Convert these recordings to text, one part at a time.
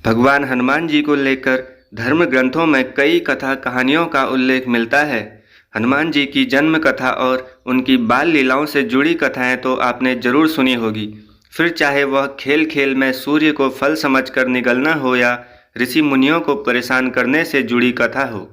भगवान हनुमान जी को लेकर धर्म ग्रंथों में कई कथा कहानियों का उल्लेख मिलता है। हनुमान जी की जन्म कथा और उनकी बाल लीलाओं से जुड़ी कथाएं तो आपने जरूर सुनी होगी। फिर चाहे वह खेल खेल में सूर्य को फल समझकर निगलना हो या ऋषि मुनियों को परेशान करने से जुड़ी कथा हो।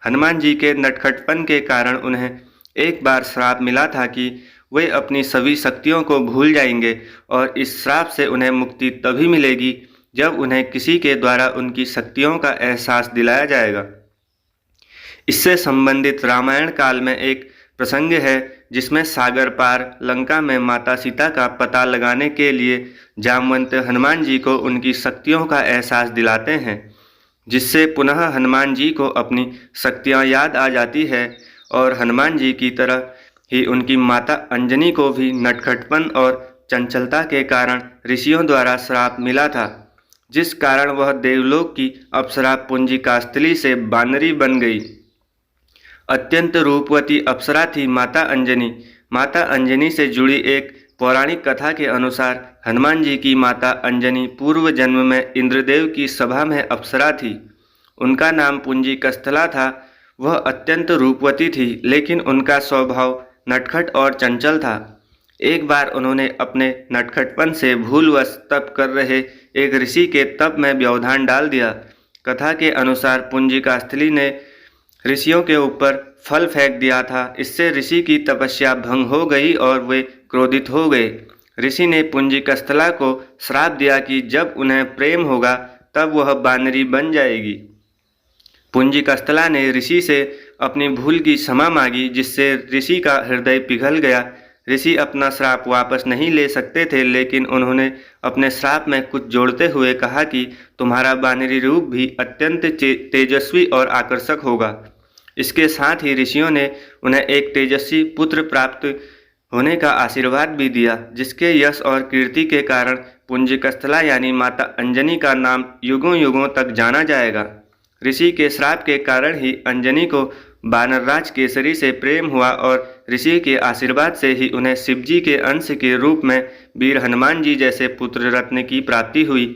हनुमान जी के नटखटपन के कारण उन्हें एक बार श्राप मिला था कि वे अपनी सभी शक्तियों को भूल जाएंगे और इस श्राप से उन्हें मुक्ति तभी मिलेगी जब उन्हें किसी के द्वारा उनकी शक्तियों का एहसास दिलाया जाएगा। इससे संबंधित रामायण काल में एक प्रसंग है जिसमें सागर पार लंका में माता सीता का पता लगाने के लिए जामवंत हनुमान जी को उनकी शक्तियों का एहसास दिलाते हैं, जिससे पुनः हनुमान जी को अपनी शक्तियां याद आ जाती है और हनुमान जी की तरह ही उनकी माता अंजनी को भी नटखटपन और चंचलता के कारण ऋषियों द्वारा श्राप मिला था, जिस कारण वह देवलोक की अप्सरा पुंजिकास्थली से बानरी बन गई। अत्यंत रूपवती अप्सरा थी माता अंजनी। माता अंजनी से जुड़ी एक पौराणिक कथा के अनुसार हनुमान जी की माता अंजनी पूर्व जन्म में इंद्रदेव की सभा में अप्सरा थी। उनका नाम पुंजिकस्थला था। वह अत्यंत रूपवती थी, लेकिन उनका स्वभाव नटखट और चंचल था। एक बार उन्होंने अपने नटखटपन से भूलवश तप कर रहे एक ऋषि के तप में व्यवधान डाल दिया। कथा के अनुसार पुंजिकास्थली ने ऋषियों के ऊपर फल फेंक दिया था। इससे ऋषि की तपस्या भंग हो गई और वे क्रोधित हो गए। ऋषि ने पुंजिकस्थला को श्राप दिया कि जब उन्हें प्रेम होगा तब वह बानरी बन जाएगी। पुंजिकस्थला ने ऋषि से अपनी भूल की क्षमा मांगी, जिससे ऋषि का हृदय पिघल गया। ऋषि अपना श्राप वापस नहीं ले सकते थे, लेकिन उन्होंने अपने श्राप में कुछ जोड़ते हुए कहा कि तुम्हारा बानरी रूप भी अत्यंत तेजस्वी और आकर्षक होगा। इसके साथ ही ऋषियों ने उन्हें एक तेजस्वी पुत्र प्राप्त होने का आशीर्वाद भी दिया, जिसके यश और कीर्ति के कारण पुंजिकस्थला यानी माता अंजनी का नाम युगों युगों तक जाना जाएगा। ऋषि के श्राप के कारण ही अंजनी को वानरराज केसरी से प्रेम हुआ और ऋषि के आशीर्वाद से ही उन्हें शिवजी के अंश के रूप में वीर हनुमान जी जैसे पुत्र रत्न की प्राप्ति हुई।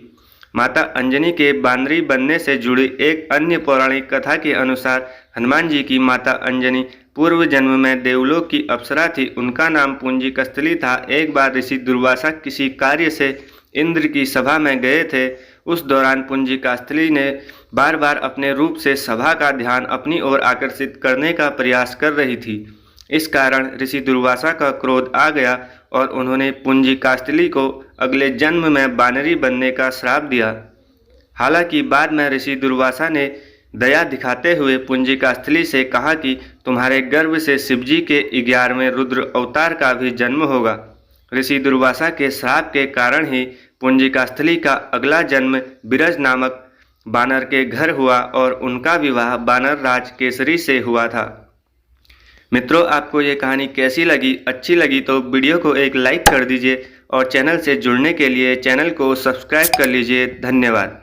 माता अंजनी के बानरी बनने से जुड़ी एक अन्य पौराणिक कथा के अनुसार हनुमान जी की माता अंजनी पूर्व जन्म में देवलोक की अप्सरा थी। उनका नाम पुंजिकस्थली था। एक बार ऋषि दुर्वासा किसी कार्य से इंद्र की सभा में गए थे। उस दौरान पुंजिकास्थली ने बार बार अपने रूप से सभा का ध्यान अपनी ओर आकर्षित करने का प्रयास कर रही थी। इस कारण ऋषि दुर्वासा का क्रोध आ गया और उन्होंने पुंजिकास्थली को अगले जन्म में बानरी बनने का श्राप दिया। हालांकि बाद में ऋषि दुर्वासा ने दया दिखाते हुए पुंजिकास्थली से कहा कि तुम्हारे गर्भ से शिवजी के 11वें रुद्र अवतार का भी जन्म होगा। ऋषि दुर्वासा के श्राप के कारण ही पुंजिकास्थली का अगला जन्म बिरज नामक बानर के घर हुआ और उनका विवाह बानर राज केसरी से हुआ था। मित्रों, आपको ये कहानी कैसी लगी? अच्छी लगी तो वीडियो को एक लाइक कर दीजिए और चैनल से जुड़ने के लिए चैनल को सब्सक्राइब कर लीजिए। धन्यवाद।